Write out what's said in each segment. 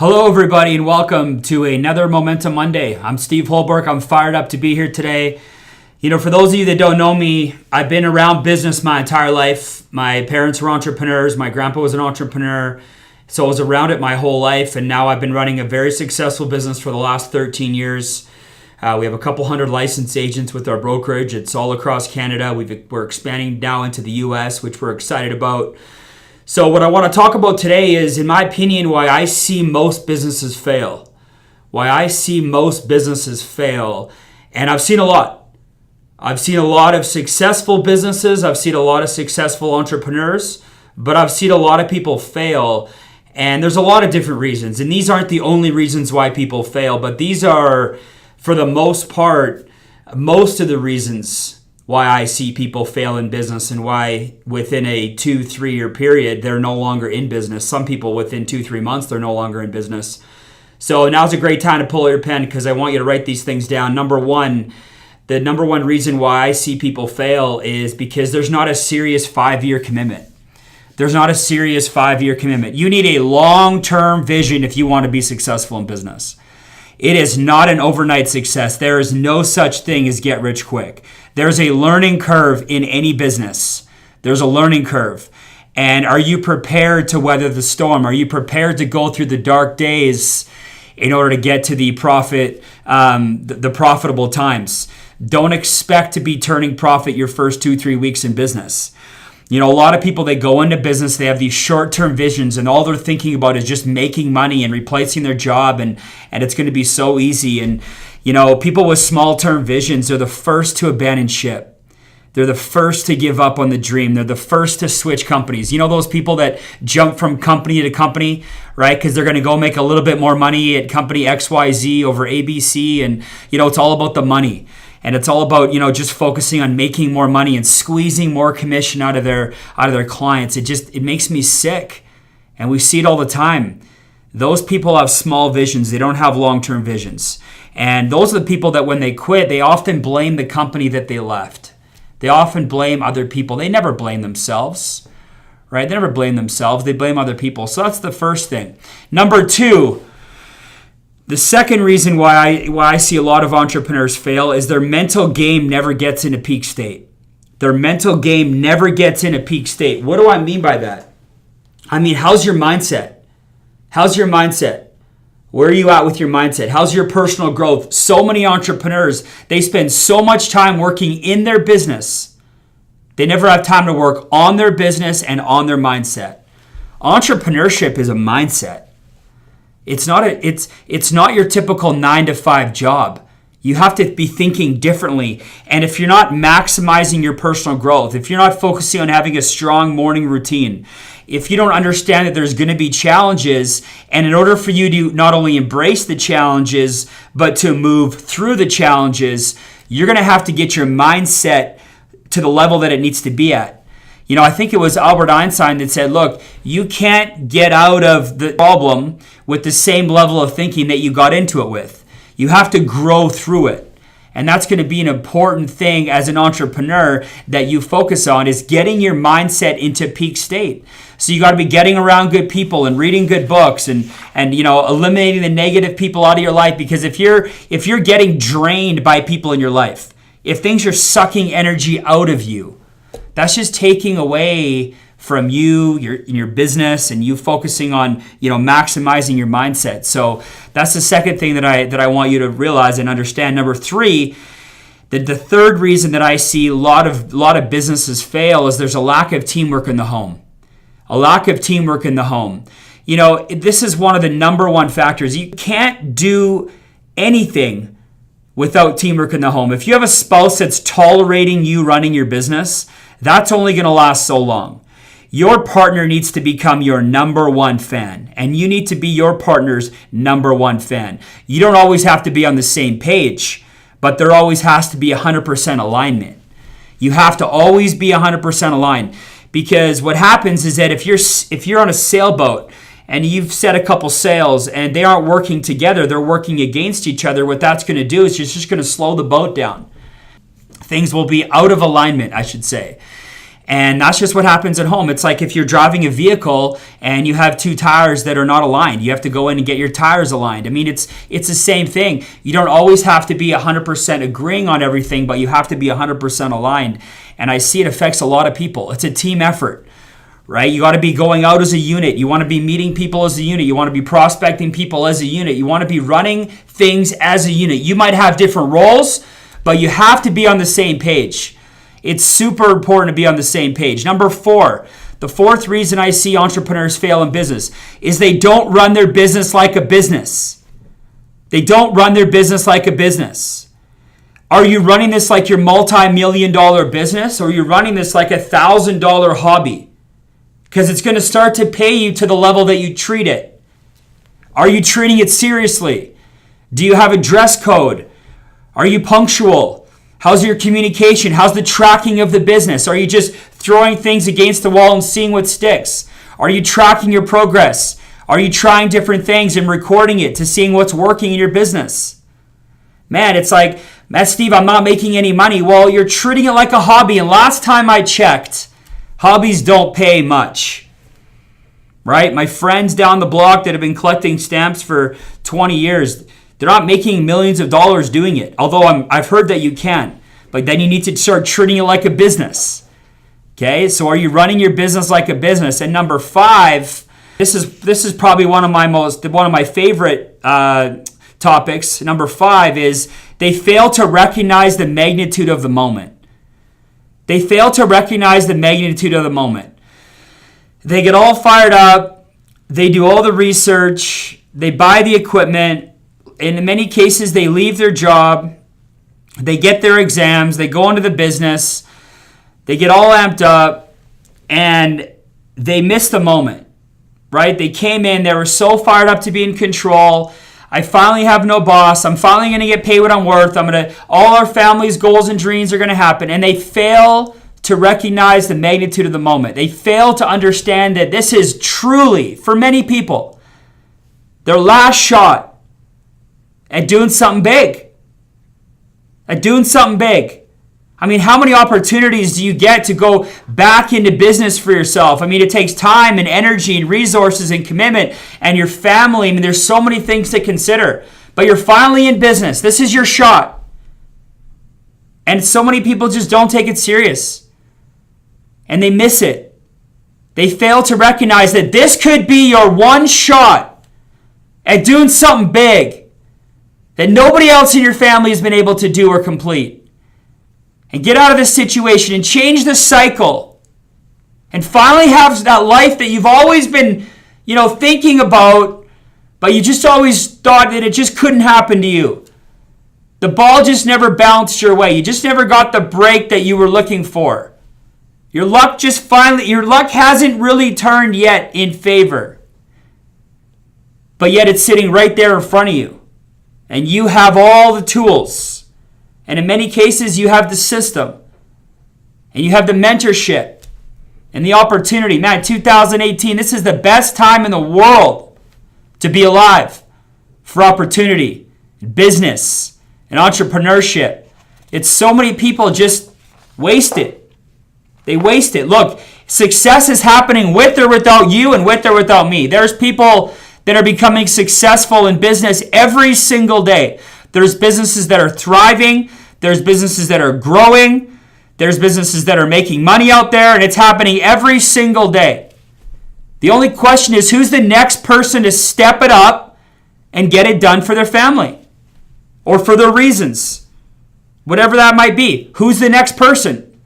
Hello, everybody, and welcome to another Momentum Monday. I'm Steve Holbrook. I'm fired up to be here today. For those of you that don't know me, I've been around business my entire life. My parents were entrepreneurs. My grandpa was an entrepreneur. So I was around it my whole life, and now I've been running a very successful business for the last 13 years. We have a couple hundred licensed agents with our brokerage. It's all across Canada. We're expanding now into the US, which we're excited about. So what I want to talk about today is, in my opinion, why I see most businesses fail. And I've seen a lot. I've seen a lot of successful businesses. I've seen a lot of successful entrepreneurs. But I've seen a lot of people fail. And there's a lot of different reasons. And these aren't the only reasons why people fail. But these are, for the most part, most of the reasons why I see people fail in business and why within a 2-3 year period, they're no longer in business. Some people within 2-3 months, they're no longer in business. So now's a great time to pull out your pen because I want you to write these things down. The number one reason why I see people fail is because there's not a serious 5-year commitment. You need a long-term vision if you want to be successful in business. It is not an overnight success. There is no such thing as get rich quick. There's a learning curve in any business. There's a learning curve. And are you prepared to weather the storm? Are you prepared to go through the dark days in order to get to the profitable times? Don't expect to be turning profit your first 2-3 weeks in business. A lot of people, they go into business, they have these short-term visions, and all they're thinking about is just making money and replacing their job, and it's going to be so easy. And, people with small-term visions are the first to abandon ship. They're the first to give up on the dream. They're the first to switch companies. Those people that jump from company to company, right? Because they're going to go make a little bit more money at company XYZ over ABC, and, it's all about the money. And it's all about, just focusing on making more money and squeezing more commission out of their clients. It makes me sick. And we see it all the time. Those people have small visions. They don't have long-term visions. And those are the people that when they quit, they often blame the company that they left. They often blame other people. They never blame themselves, right? They never blame themselves. They blame other people. So that's the first thing. Number two, the second reason why I see a lot of entrepreneurs fail is their mental game never gets into peak state. What do I mean by that? I mean, how's your mindset? Where are you at with your mindset? How's your personal growth? So many entrepreneurs, they spend so much time working in their business. They never have time to work on their business and on their mindset. Entrepreneurship is a mindset. It's not your typical 9-to-5 job. You have to be thinking differently. And if you're not maximizing your personal growth, if you're not focusing on having a strong morning routine, if you don't understand that there's going to be challenges, and in order for you to not only embrace the challenges, but to move through the challenges, you're going to have to get your mindset to the level that it needs to be at. I think it was Albert Einstein that said, look, you can't get out of the problem with the same level of thinking that you got into it with. You have to grow through it. And that's going to be an important thing as an entrepreneur that you focus on, is getting your mindset into peak state. So you got to be getting around good people and reading good books and eliminating the negative people out of your life. Because if you're getting drained by people in your life, if things are sucking energy out of you, that's just taking away from you, your business, and you focusing on, maximizing your mindset. So that's the second thing that I want you to realize and understand. Number three, the third reason that I see a lot of businesses fail is there's a lack of teamwork in the home. This is one of the number one factors. You can't do anything without teamwork in the home. If you have a spouse that's tolerating you running your business, that's only going to last so long. Your partner needs to become your number one fan, and you need to be your partner's number one fan. You don't always have to be on the same page, but there always has to be 100% alignment. You have to always be 100% aligned, because what happens is that if you're on a sailboat and you've set a couple sails and they aren't working together, they're working against each other, what that's going to do is it's just going to slow the boat down. Things will be out of alignment, I should say. And that's just what happens at home. It's like if you're driving a vehicle and you have two tires that are not aligned, you have to go in and get your tires aligned. I mean, it's the same thing. You don't always have to be 100% agreeing on everything, but you have to be 100% aligned. And I see it affects a lot of people. It's a team effort, right? You got to be going out as a unit. You want to be meeting people as a unit. You want to be prospecting people as a unit. You want to be running things as a unit. You might have different roles, but you have to be on the same page. It's super important to be on the same page. Number 4, the fourth reason I see entrepreneurs fail in business is they don't run their business like a business. They don't run their business like a business. Are you running this like your multi-million-dollar business, or are you running this like $1,000 hobby? Because it's going to start to pay you to the level that you treat it. Are you treating it seriously? Do you have a dress code? Are you punctual? How's your communication? How's the tracking of the business? Are you just throwing things against the wall and seeing what sticks? Are you tracking your progress? Are you trying different things and recording it to seeing what's working in your business? Man, it's like, Matt, Steve, I'm not making any money. Well, you're treating it like a hobby. And last time I checked, hobbies don't pay much, right? My friends down the block that have been collecting stamps for 20 years, they're not making millions of dollars doing it. Although I've heard that you can. But then you need to start treating it like a business. Okay, so are you running your business like a business? And number 5, this is probably one of my favorite topics. Number 5 is they fail to recognize the magnitude of the moment. They fail to recognize the magnitude of the moment. They get all fired up. They do all the research. They buy the equipment. In many cases, they leave their job. They get their exams. They go into the business. They get all amped up. And they miss the moment, right? They came in. They were so fired up to be in control. I finally have no boss. I'm finally going to get paid what I'm worth. All our family's goals and dreams are going to happen. And they fail to recognize the magnitude of the moment. They fail to understand that this is truly, for many people, their last shot at doing something big. I mean, how many opportunities do you get to go back into business for yourself? I mean, it takes time and energy and resources and commitment and your family. I mean, there's so many things to consider. But you're finally in business. This is your shot. And so many people just don't take it serious. And they miss it. They fail to recognize that this could be your one shot at doing something big that nobody else in your family has been able to do or complete. And get out of this situation and change the cycle. And finally have that life that you've always been, thinking about, but you just always thought that it just couldn't happen to you. The ball just never bounced your way. You just never got the break that you were looking for. Your luck hasn't really turned yet in favor. But yet it's sitting right there in front of you. And you have all the tools. And in many cases, you have the system. And you have the mentorship. And the opportunity. Man, 2018, this is the best time in the world to be alive for opportunity, business, and entrepreneurship. It's so many people just waste it. They waste it. Look, success is happening with or without you and with or without me. There's people that are becoming successful in business every single day. There's businesses that are thriving. There's businesses that are growing. There's businesses that are making money out there, and it's happening every single day. The only question is, who's the next person to step it up and get it done for their family or for their reasons? Whatever that might be. Who's the next person?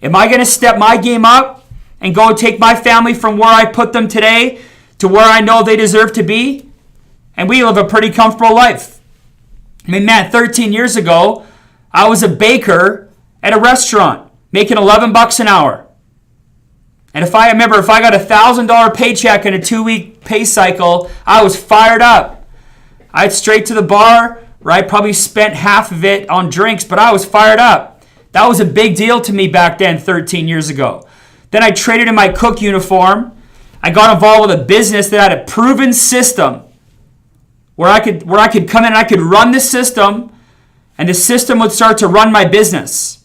Am I going to step my game up and go take my family from where I put them today to where I know they deserve to be? And we live a pretty comfortable life. I mean, man, 13 years ago, I was a baker at a restaurant making $11 an hour. And if I got a $1,000 paycheck in a 2-week pay cycle, I was fired up. I'd straight to the bar, right? Probably spent half of it on drinks, but I was fired up. That was a big deal to me back then, 13 years ago. Then I traded in my cook uniform. I got involved with a business that had a proven system where I could come in and I could run the system, and the system would start to run my business.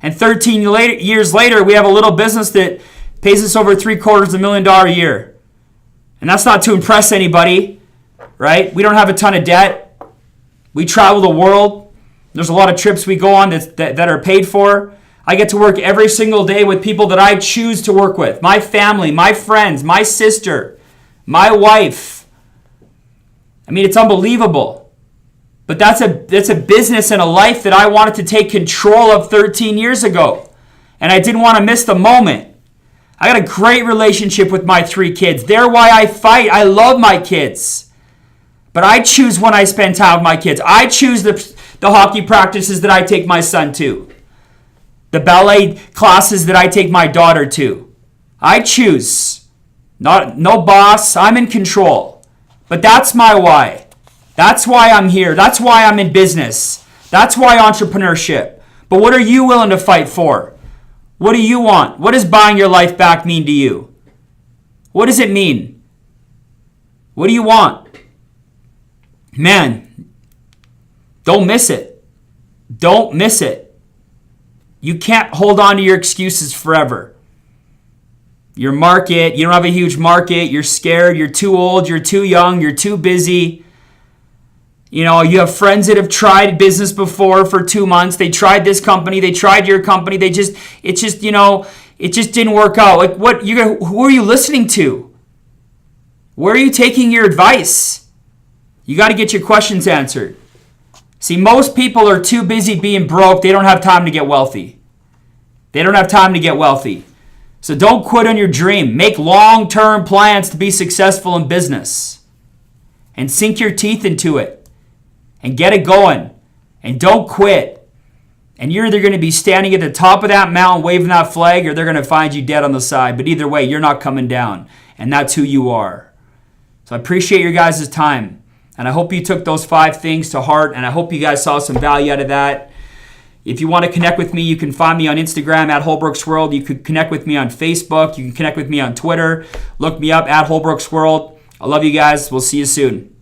And 13 years later, we have a little business that pays us over $750,000 a year. And that's not to impress anybody, right? We don't have a ton of debt. We travel the world. There's a lot of trips we go on that are paid for. I get to work every single day with people that I choose to work with. My family, my friends, my sister, my wife. I mean, it's unbelievable. But that's a business and a life that I wanted to take control of 13 years ago. And I didn't want to miss the moment. I got a great relationship with my 3 kids. They're why I fight. I love my kids. But I choose when I spend time with my kids. I choose the hockey practices that I take my son to. The ballet classes that I take my daughter to. I choose. No boss. I'm in control. But that's my why. That's why I'm here. That's why I'm in business. That's why entrepreneurship. But what are you willing to fight for? What do you want? What does buying your life back mean to you? What does it mean? What do you want? Man, don't miss it. Don't miss it. You can't hold on to your excuses forever. Your market, you don't have a huge market, you're scared, you're too old, you're too young, you're too busy. You know, you have friends that have tried business before for 2 months. They tried this company, they tried your company. It just didn't work out. Like who are you listening to? Where are you taking your advice? You got to get your questions answered. See, most people are too busy being broke. They don't have time to get wealthy. They don't have time to get wealthy. So don't quit on your dream. Make long-term plans to be successful in business. And sink your teeth into it. And get it going. And don't quit. And you're either going to be standing at the top of that mountain waving that flag, or they're going to find you dead on the side. But either way, you're not coming down. And that's who you are. So I appreciate your guys' time. And I hope you took those 5 things to heart. And I hope you guys saw some value out of that. If you want to connect with me, you can find me on Instagram at Holbrook's World. You could connect with me on Facebook. You can connect with me on Twitter. Look me up at Holbrook's World. I love you guys. We'll see you soon.